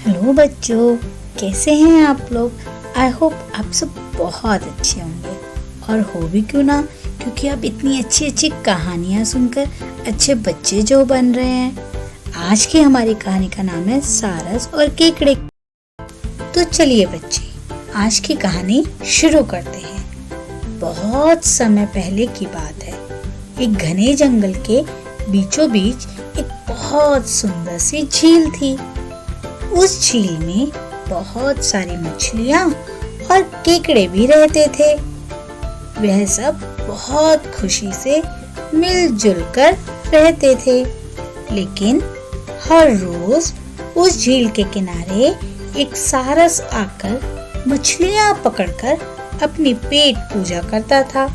Hello बच्चों, कैसे हैं आप लोग। आई होप आप सब बहुत अच्छे होंगे और हो भी क्यों ना, क्योंकि आप इतनी अच्छी अच्छी कहानियाँ सुनकर अच्छे बच्चे जो बन रहे हैं। आज की हमारी कहानी का नाम है सारस और केकड़े। तो चलिए बच्चे, आज की कहानी शुरू करते हैं। बहुत समय पहले की बात है। एक घने जंगल के बीचों बीच एक बहुत सुंदर सी झील थी। उस झील में बहुत सारी मछलियाँ और केकड़े भी रहते थे। वह सब बहुत खुशी से मिलजुल कर रहते थे। लेकिन हर रोज उस झील के किनारे एक सारस आकर मछलियाँ पकड़कर अपनी पेट पूजा करता था।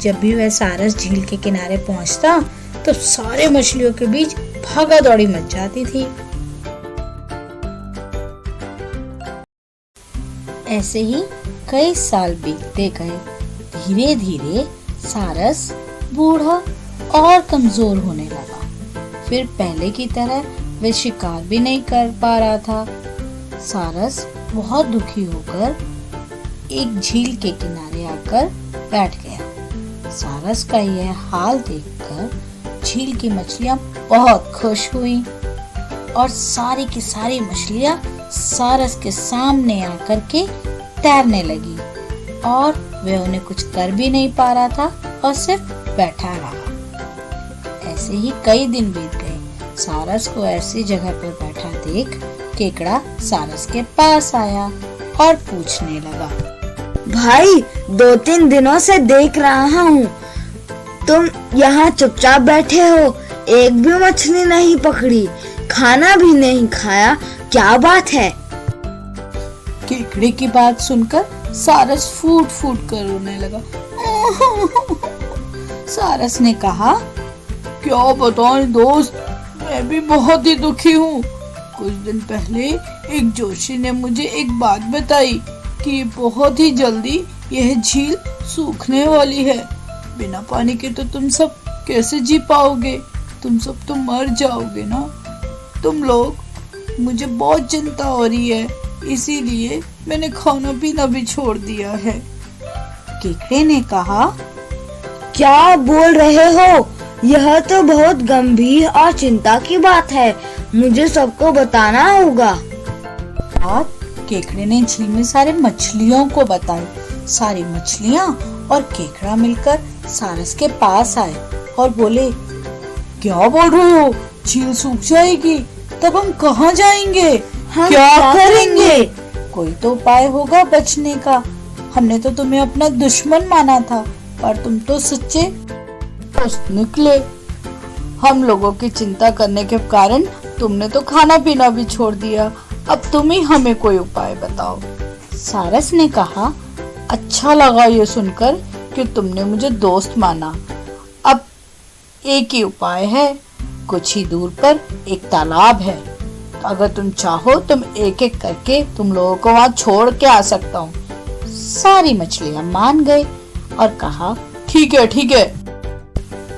जब भी वह सारस झील के किनारे पहुँचता तो सारे मछलियों के बीच भागा दौड़ी मच जाती थी। ऐसे ही कई साल बीतते गए। धीरे धीरे सारस बूढ़ा और कमजोर होने लगा। फिर पहले की तरह वह शिकार भी नहीं कर पा रहा था। सारस बहुत दुखी होकर एक झील के किनारे आकर बैठ गया। सारस का यह हाल देखकर झील की मछलियां बहुत खुश हुई और सारी की सारी मछलियां सारस के सामने आकर के तैरने लगी और वह उन्हें कुछ कर भी नहीं पा रहा था और सिर्फ बैठा रहा। ऐसे ही कई दिन बीत गए। सारस को ऐसी जगह पर बैठा देख केकड़ा सारस के पास आया और पूछने लगा, भाई 2-3 दिनों से देख रहा हूँ तुम यहाँ चुपचाप बैठे हो, एक भी मछली नहीं पकड़ी, खाना भी नहीं खाया, क्या बात है। केकड़े की बात सुनकर सारस फूट फूट कर रोने लगा। सारस ने कहा, क्या बताऊं दोस्त, मैं भी बहुत ही दुखी हूँ। कुछ दिन पहले एक जोशी ने मुझे एक बात बताई कि बहुत ही जल्दी यह झील सूखने वाली है। बिना पानी के तो तुम सब कैसे जी पाओगे, तुम सब तो मर जाओगे ना। तुम लोग, मुझे बहुत चिंता हो रही है, इसीलिए मैंने खाना पीना भी छोड़ दिया है। केकड़े ने कहा, क्या बोल रहे हो, यह तो बहुत गंभीर और चिंता की बात है, मुझे सबको बताना होगा। और केकड़े ने झील में सारे मछलियों को बताई। सारी मछलियाँ और केकड़ा मिलकर सारस के पास आए और बोले, क्या बोल रहे हो, झील सूख जाएगी, तब हम कहाँ जाएंगे, हम क्या करेंगे? कोई तो उपाय होगा बचने का। हमने तो तुम्हें अपना दुश्मन माना था, पर तुम तो सच्चे दोस्त निकले। हम लोगों की चिंता करने के कारण तुमने तो खाना पीना भी छोड़ दिया। अब तुम ही हमें कोई उपाय बताओ। सारस ने कहा, अच्छा लगा ये सुनकर कि तुमने मुझे दोस्त माना। अब एक ही उपाय है। कुछ ही दूर पर एक तालाब है, अगर तुम चाहो तुम एक एक करके तुम लोगों को वहाँ छोड़ के आ सकता हूँ। सारी मछलियाँ मान गए और कहा, ठीक है ठीक है।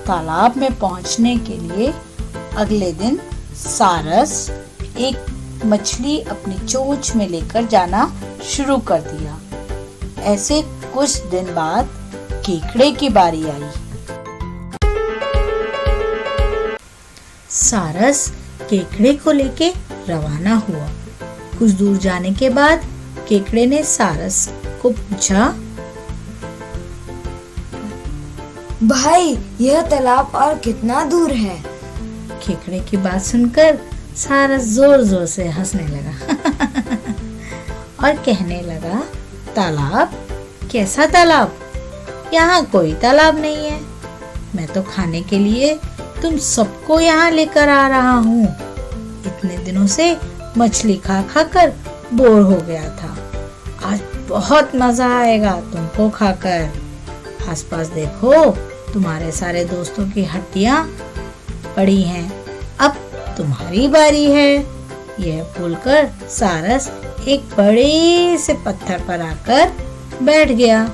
तालाब में पहुँचने के लिए अगले दिन सारस एक मछली अपनी चोंच में लेकर जाना शुरू कर दिया। ऐसे कुछ दिन बाद केकड़े की बारी आई। सारस केकड़े को लेके रवाना हुआ। कुछ दूर जाने के बाद केकड़े ने सारस को पूछा, भाई यह तालाब और कितना दूर है। केकड़े की बात सुनकर सारस जोर जोर से हंसने लगा और कहने लगा, तालाब? कैसा तालाब? यहाँ कोई तालाब नहीं है। मैं तो खाने के लिए तुम सबको यहाँ लेकर आ रहा हूँ। इतने दिनों से मछली खा खा कर बोर हो गया था। आज बहुत मजा आएगा तुमको खाकर। आसपास देखो, तुम्हारे सारे दोस्तों की हड्डियाँ पड़ी हैं। अब तुम्हारी बारी है। यह बोलकर सारस एक बड़े से पत्थर पर आकर बैठ गया।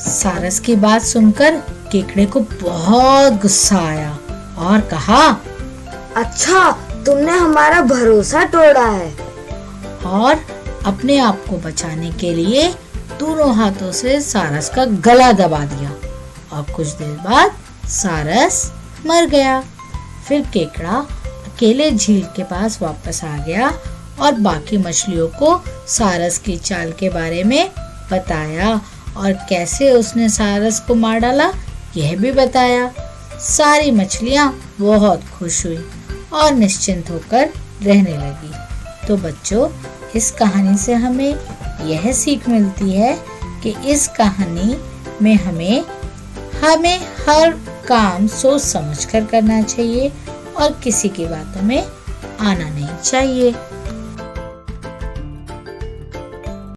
सारस की बात सुनकर केकड़े को बहुत गुस्सा आया और कहा, अच्छा तुमने हमारा भरोसा तोड़ा है। और अपने आप को बचाने के लिए दोनों हाथों से सारस का गला दबा दिया और कुछ देर बाद सारस मर गया। फिर केकड़ा अकेले झील के पास वापस आ गया और बाकी मछलियों को सारस की चाल के बारे में बताया और कैसे उसने सारस को मार डाला यह भी बताया। सारी मछलियां बहुत खुश हुई और निश्चिंत होकर रहने लगी। तो बच्चों, इस कहानी से हमें यह सीख मिलती है कि इस कहानी में हमें हर काम सोच समझकर करना चाहिए और किसी की बातों में आना नहीं चाहिए।